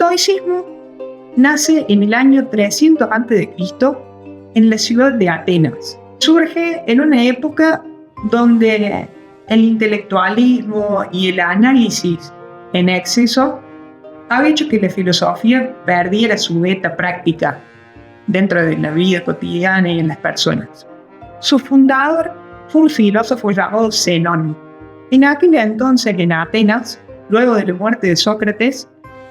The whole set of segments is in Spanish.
estoicismo nace en el año 300 a.C. en la ciudad de Atenas. Surge en una época donde el intelectualismo y el análisis en exceso había hecho que la filosofía perdiera su beta práctica dentro de la vida cotidiana y en las personas. Su fundador fue un filósofo llamado Zenón. En aquel entonces, en Atenas, luego de la muerte de Sócrates,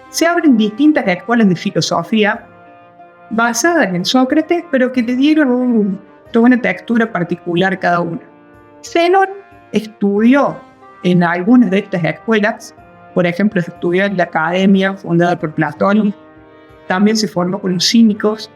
se abren distintas escuelas de filosofía basadas en Sócrates, pero que le dieron toda una textura particular cada una. Zenón estudió en algunas de estas escuelas, por ejemplo, estudió en la academia fundada por Platón, también se formó con los cínicos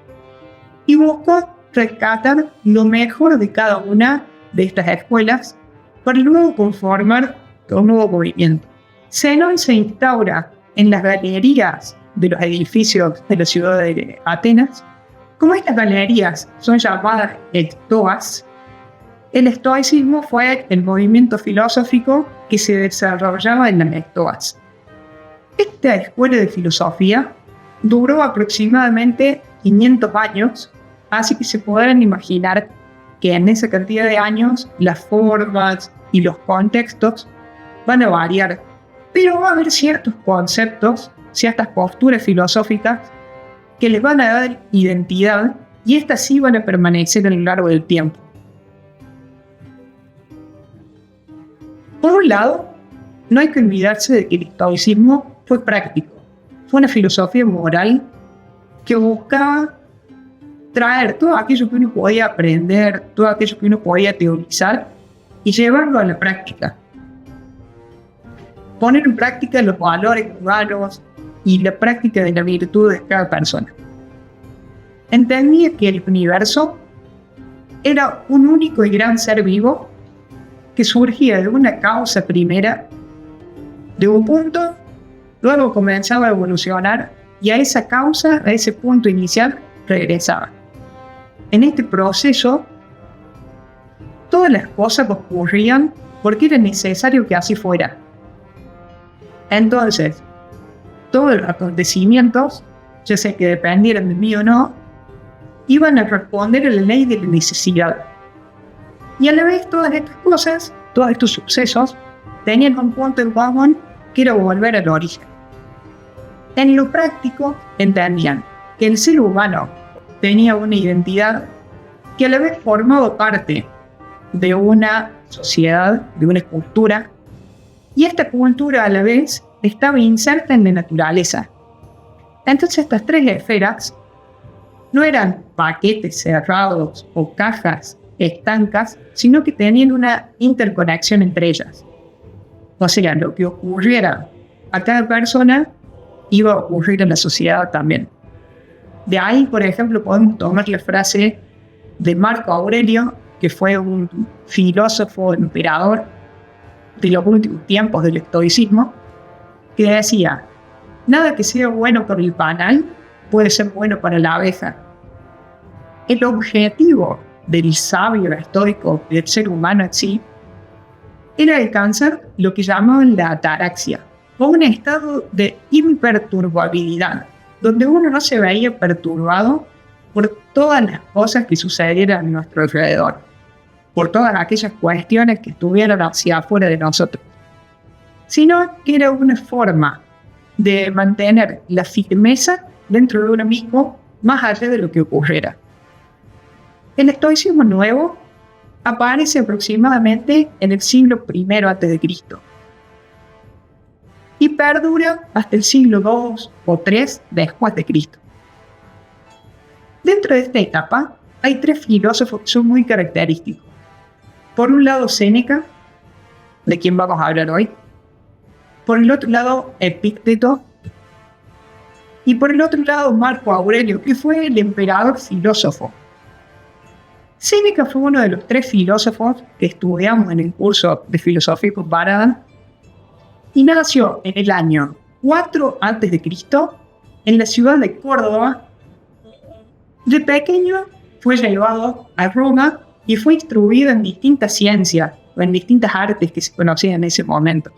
y buscó rescatar lo mejor de cada una de estas escuelas para luego conformar un nuevo movimiento. Zenón se instaura en las galerías de los edificios de la ciudad de Atenas. Como estas galerías son llamadas estoas, el estoicismo fue el movimiento filosófico que se desarrollaba en las estoas. Esta escuela de filosofía duró aproximadamente 500 años, así que se podrán imaginar que en esa cantidad de años las formas y los contextos van a variar, pero va a haber ciertos conceptos, ciertas posturas filosóficas que les van a dar identidad y estas sí van a permanecer a lo largo del tiempo. Por un lado, no hay que olvidarse de que el estoicismo fue práctico, fue una filosofía moral que buscaba traer todo aquello que uno podía aprender, todo aquello que uno podía teorizar y llevarlo a la práctica. Poner en práctica los valores humanos y la práctica de la virtud de cada persona. Entendía que el universo era un único y gran ser vivo que surgía de una causa primera, de un punto, luego comenzaba a evolucionar y a esa causa, a ese punto inicial, regresaba. En este proceso, todas las cosas ocurrían porque era necesario que así fuera. Entonces, todos los acontecimientos, ya sea que dependieran de mí o no, iban a responder a la ley de la necesidad. Y a la vez todas estas cosas, todos estos sucesos, tenían un punto en común que era volver al origen. En lo práctico, entendían que el ser humano tenía una identidad que a la vez formaba parte de una sociedad, de una cultura, y esta cultura a la vez estaba inserta en la naturaleza. Entonces estas tres esferas no eran paquetes cerrados o cajas estancas, sino que tenían una interconexión entre ellas. O sea, lo que ocurriera a cada persona iba a ocurrir en la sociedad también. De ahí, por ejemplo, podemos tomar la frase de Marco Aurelio, que fue un filósofo emperador de los últimos tiempos del estoicismo, que decía: nada que sea bueno para el panal puede ser bueno para la abeja. El objetivo del sabio estoico, del ser humano en sí, era alcanzar lo que llamaban la ataraxia, o un estado de imperturbabilidad, donde uno no se veía perturbado por todas las cosas que sucedieran a nuestro alrededor, por todas aquellas cuestiones que estuvieran hacia afuera de nosotros, sino que era una forma de mantener la firmeza dentro de uno mismo más allá de lo que ocurriera. El estoicismo nuevo aparece aproximadamente en el siglo I a.C. y perdura hasta el siglo II o III después de Cristo. Dentro de esta etapa hay tres filósofos que son muy característicos. Por un lado, Séneca, de quien vamos a hablar hoy. Por el otro lado, Epicteto. Y por el otro lado, Marco Aurelio, que fue el emperador filósofo. Séneca fue uno de los tres filósofos que estudiamos en el curso de filosofía comparada y nació en el año 4 a.C. en la ciudad de Córdoba. De pequeño fue llevado a Roma y fue instruido en distintas ciencias o en distintas artes que se conocían en ese momento.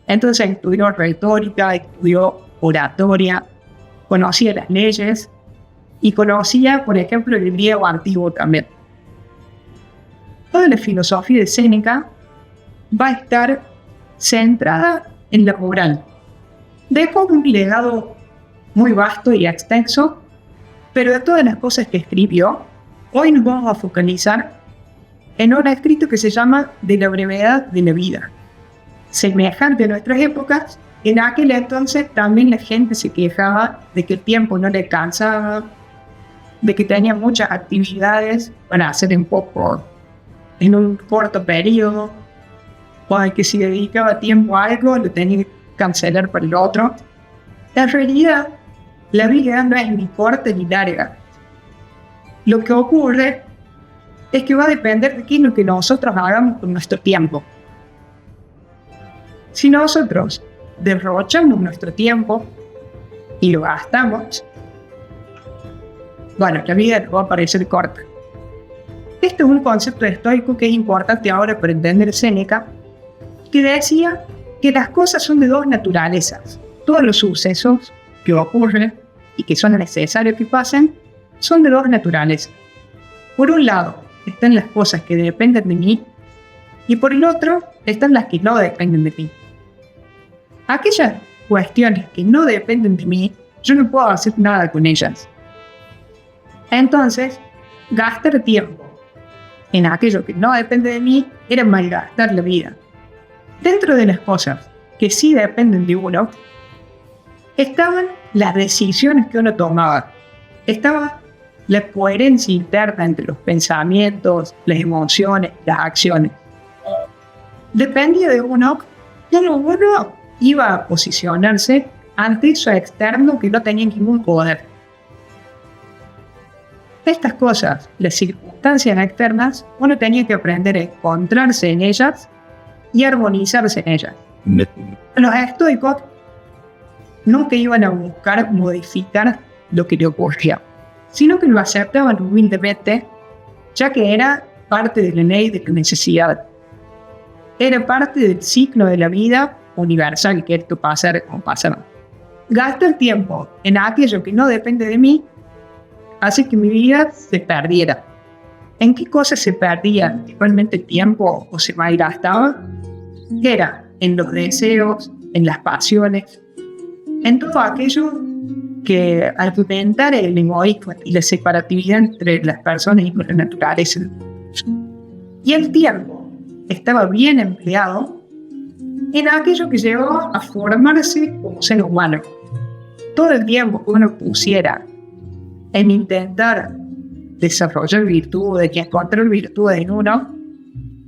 Entonces estudió retórica, estudió oratoria, conocía las leyes y conocía, por ejemplo, el griego antiguo también. Toda la filosofía de Séneca va a estar centrada en la moral. Dejó un legado muy vasto y extenso, pero de todas las cosas que escribió, hoy nos vamos a focalizar en un escrito que se llama De la brevedad de la vida. Semejante a nuestras épocas, en aquel entonces también la gente se quejaba de que el tiempo no le alcanzaba, de que tenía muchas actividades para hacer en un corto periodo, o de que si dedicaba tiempo a algo lo tenía que cancelar para el otro. En realidad, la vida no es ni corta ni larga. Lo que ocurre es que va a depender de qué es lo que nosotros hagamos con nuestro tiempo. Si nosotros derrochamos nuestro tiempo y lo gastamos, bueno, la vida nos va a parecer corta. Este es un concepto estoico que es importante ahora para entender Séneca, que decía que las cosas son de dos naturalezas. Todos los sucesos que ocurren y que son necesarios que pasen son de dos naturalezas. Por un lado están las cosas que dependen de mí y por el otro están las que no dependen de mí. Aquellas cuestiones que no dependen de mí, yo no puedo hacer nada con ellas. Entonces, gastar tiempo en aquello que no depende de mí era malgastar la vida. Dentro de las cosas que sí dependen de uno, estaban las decisiones que uno tomaba. Estaba la coherencia interna entre los pensamientos, las emociones, las acciones. Dependía de uno iba a posicionarse ante eso externo que no tenía ningún poder. Estas cosas, las circunstancias externas, uno tenía que aprender a encontrarse en ellas y armonizarse en ellas. Los estoicos nunca iban a buscar modificar lo que le ocurría, sino que lo aceptaban humildemente, ya que era parte de la ley de la necesidad. Era parte del ciclo de la vida universal, que esto pasar o pasar. Gastar tiempo en aquello que no depende de mí hace que mi vida se perdiera. ¿En qué cosas se perdía realmente el tiempo o se malgastaba? Era en los deseos, en las pasiones, en todo aquello que argumentara el egoísmo y la separatividad entre las personas y la naturaleza. Y el tiempo estaba bien empleado en aquello que llevó a formarse como ser humano. Todo el tiempo que uno pusiera en intentar desarrollar virtudes y encontrar virtudes en uno,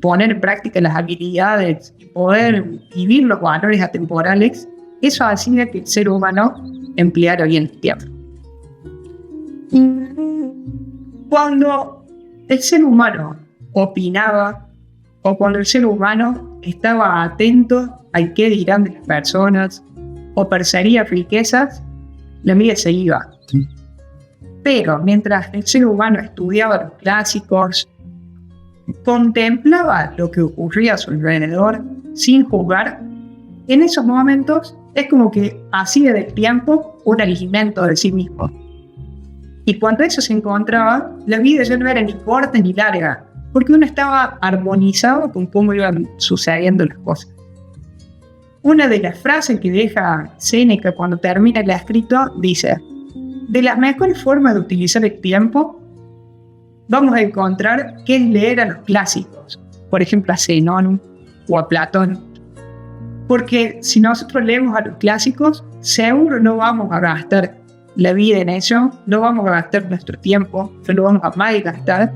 poner en práctica las habilidades y poder vivir los valores atemporales, eso hacía que el ser humano empleara bien el tiempo. Cuando el ser humano opinaba o cuando el ser humano estaba atento al qué dirán de las personas o perseguía riquezas, la vida se iba. Sí. Pero mientras el ser humano estudiaba los clásicos, contemplaba lo que ocurría a su alrededor sin juzgar, en esos momentos es como que hacía del tiempo un alimento de sí mismo. Y cuando eso se encontraba, la vida ya no era ni corta ni larga, porque uno estaba armonizado con cómo iban sucediendo las cosas. Una de las frases que deja Séneca cuando termina el escrito dice: de las mejores formas de utilizar el tiempo, vamos a encontrar que es leer a los clásicos, por ejemplo a Zenón o a Platón. Porque si nosotros leemos a los clásicos, seguro no vamos a gastar la vida en ello, no vamos a gastar nuestro tiempo, no lo vamos a malgastar,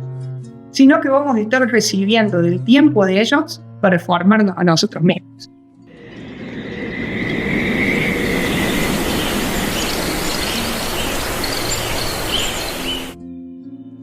sino que vamos a estar recibiendo del tiempo de ellos para formarnos a nosotros mismos.